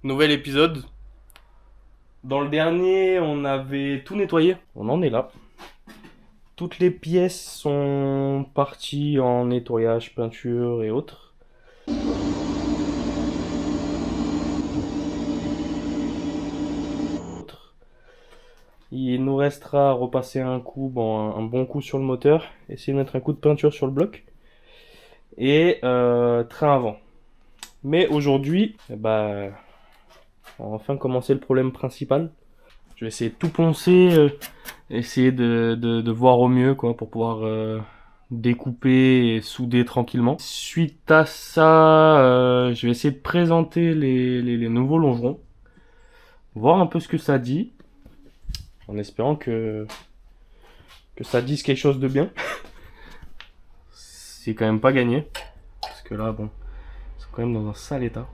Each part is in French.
Nouvel épisode. Dans le dernier, on avait tout nettoyé. On en est là. Toutes les pièces sont parties en nettoyage, peinture et autres. Il nous restera à repasser un coup, un bon coup sur le moteur, essayer de mettre un coup de peinture sur le bloc et train avant. Mais aujourd'hui, on va enfin commencer le problème principal. Je vais essayer de tout poncer, essayer de voir au mieux quoi, pour pouvoir découper et souder tranquillement. Suite à ça, je vais essayer de présenter les nouveaux longerons, voir un peu ce que ça dit, en espérant que ça dise quelque chose de bien. C'est quand même pas gagné, parce que là, bon, ils sont quand même dans un sale état.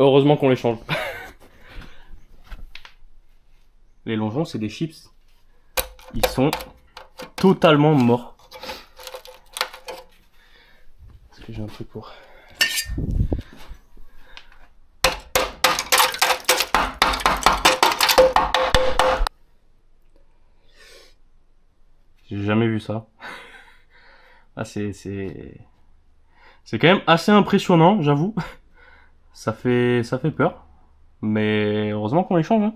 Heureusement qu'on les change. Les longerons, c'est des chips. Ils sont totalement morts. Est-ce que j'ai un truc pour... J'ai jamais vu ça. Ah, c'est quand même assez impressionnant, j'avoue. Ça fait peur. Mais heureusement qu'on les change. Hein.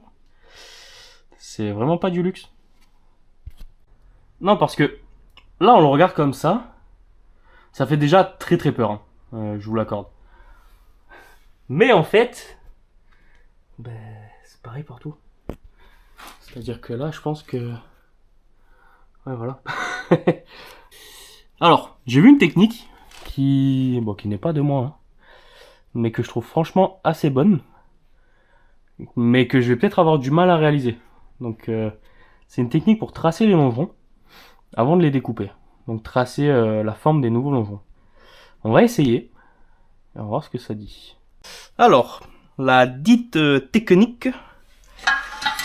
C'est vraiment pas du luxe. Non, parce que là, on le regarde comme ça. Ça fait déjà très très peur. Hein. Je vous l'accorde. Mais en fait, c'est pareil partout. C'est-à-dire que là, je pense que... Ouais, voilà. Alors, j'ai vu une technique qui n'est pas de moi, hein, mais que je trouve franchement assez bonne, mais que je vais peut-être avoir du mal à réaliser. Donc, c'est une technique pour tracer les longerons avant de les découper. Donc, tracer la forme des nouveaux longerons. On va essayer et on va voir ce que ça dit. Alors, la dite technique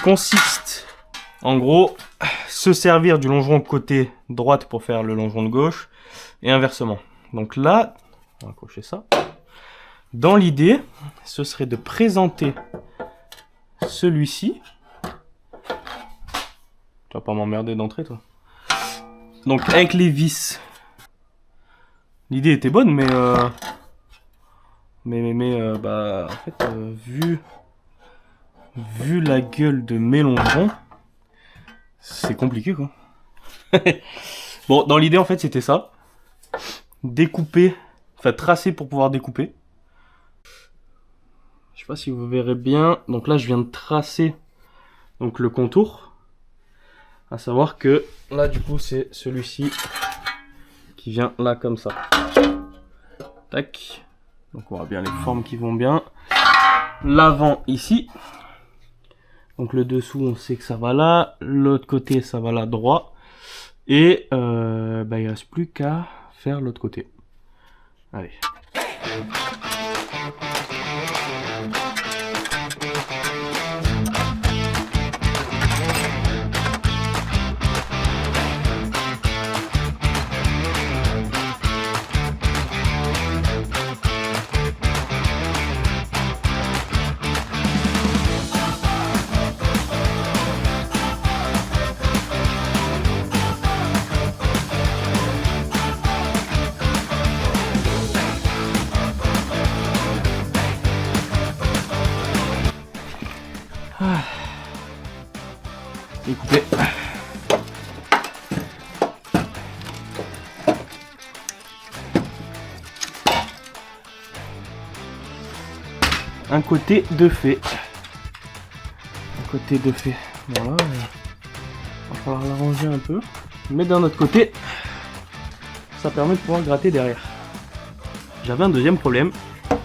consiste en gros se servir du longeron côté droite pour faire le longeron de gauche et inversement. Donc là, on va accrocher ça. Dans l'idée, ce serait de présenter celui-ci. Tu vas pas m'emmerder d'entrée, toi. Donc avec les vis. L'idée était bonne, mais en fait, vu la gueule de mes longerons, c'est compliqué quoi. Bon, dans l'idée en fait c'était ça. Découper, enfin tracer pour pouvoir découper. Je sais pas si vous verrez bien. Donc là je viens de tracer donc le contour. À savoir que là du coup c'est celui-ci qui vient là comme ça. Tac. Donc on voit bien les formes qui vont bien. L'avant ici. Donc le dessous on sait que ça va là. L'autre côté ça va là droit. Et il ne reste plus qu'à faire l'autre côté. Allez. Découper. Un côté de fait. Un côté de fait. Voilà. Il va falloir l'arranger un peu. Mais d'un autre côté, ça permet de pouvoir gratter derrière. J'avais un deuxième problème.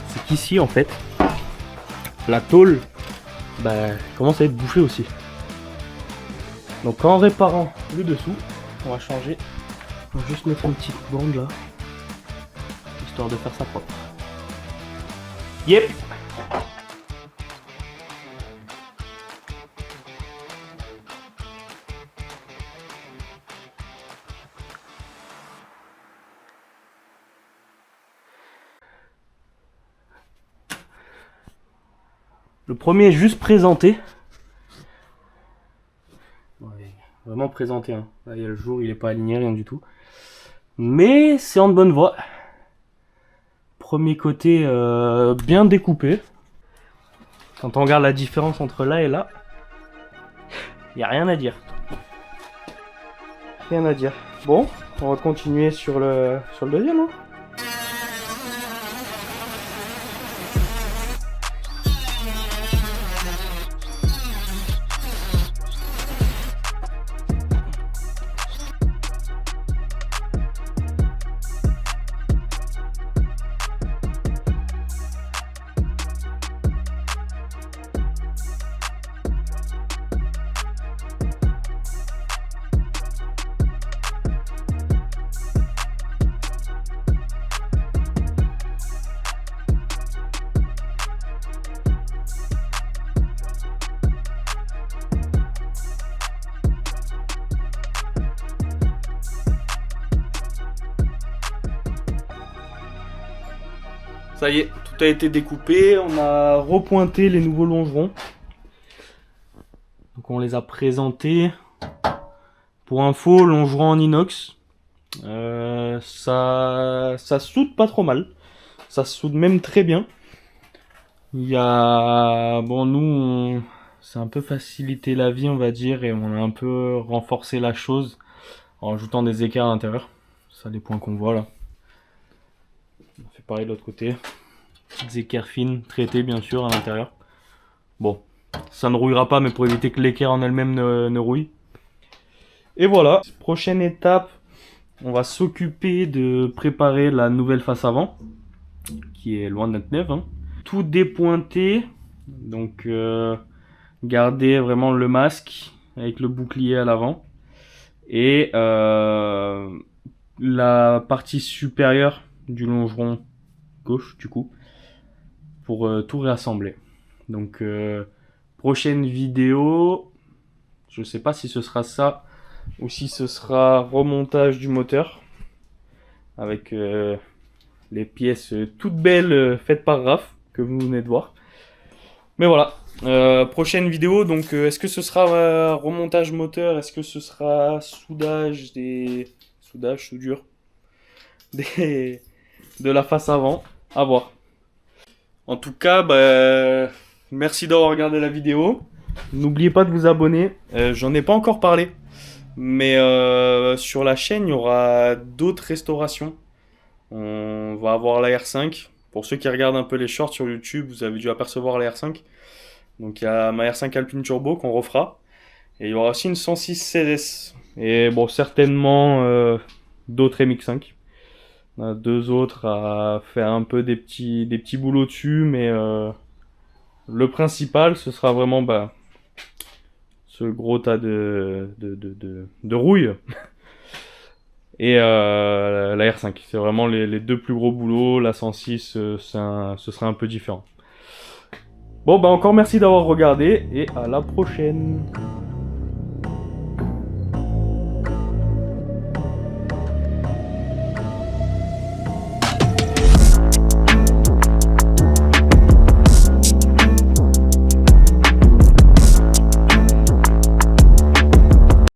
C'est qu'ici, en fait, la tôle commence à être bouffée aussi. Donc en réparant le dessous, on va changer. On va juste mettre une petite bande là, histoire de faire ça propre. Yep. Le premier est juste présenté. Ouais, vraiment présenté. Hein. Là, il y a le jour, il n'est pas aligné, rien du tout. Mais c'est en bonne voie. Premier côté bien découpé. Quand on regarde la différence entre là et là, il n'y a rien à dire. Rien à dire. Bon, on va continuer sur le deuxième. Hein. Ça y est, tout a été découpé, on a repointé les nouveaux longerons. Donc on les a présentés. Pour info, longeron en inox. Ça soude pas trop mal. Ça soude même très bien. Il y a... Bon, nous, c'est un peu facilité la vie, on va dire, et on a un peu renforcé la chose en ajoutant des écarts à l'intérieur. Ça, les points qu'on voit là. On fait pareil de l'autre côté. Petites équerres fines, traitées bien sûr à l'intérieur. Bon, ça ne rouillera pas, mais pour éviter que l'équerre en elle-même ne rouille. Et voilà, prochaine étape, on va s'occuper de préparer la nouvelle face avant, qui est loin d'être neuve. Hein. Tout dépointer, donc garder vraiment le masque avec le bouclier à l'avant. Et la partie supérieure du longeron gauche du coup pour tout réassembler. Donc prochaine vidéo, je sais pas si ce sera ça ou si ce sera remontage du moteur avec les pièces toutes belles faites par Raph que vous venez de voir. Mais voilà, prochaine vidéo, donc est-ce que ce sera remontage moteur, est-ce que ce sera soudage soudure de la face avant, à voir. En tout cas, merci d'avoir regardé la vidéo. N'oubliez pas de vous abonner. J'en ai pas encore parlé, mais sur la chaîne, il y aura d'autres restaurations. On va avoir la R5. Pour ceux qui regardent un peu les shorts sur YouTube, vous avez dû apercevoir la R5. Donc il y a ma R5 Alpine Turbo qu'on refera. Et il y aura aussi une 106 CSS. Et bon, certainement d'autres MX5. On a deux autres à faire un peu des petits boulots dessus, mais le principal, ce sera vraiment ce gros tas de rouille. Et la R5, c'est vraiment les deux plus gros boulots. La 106, ce sera un peu différent. Bon, encore merci d'avoir regardé et à la prochaine.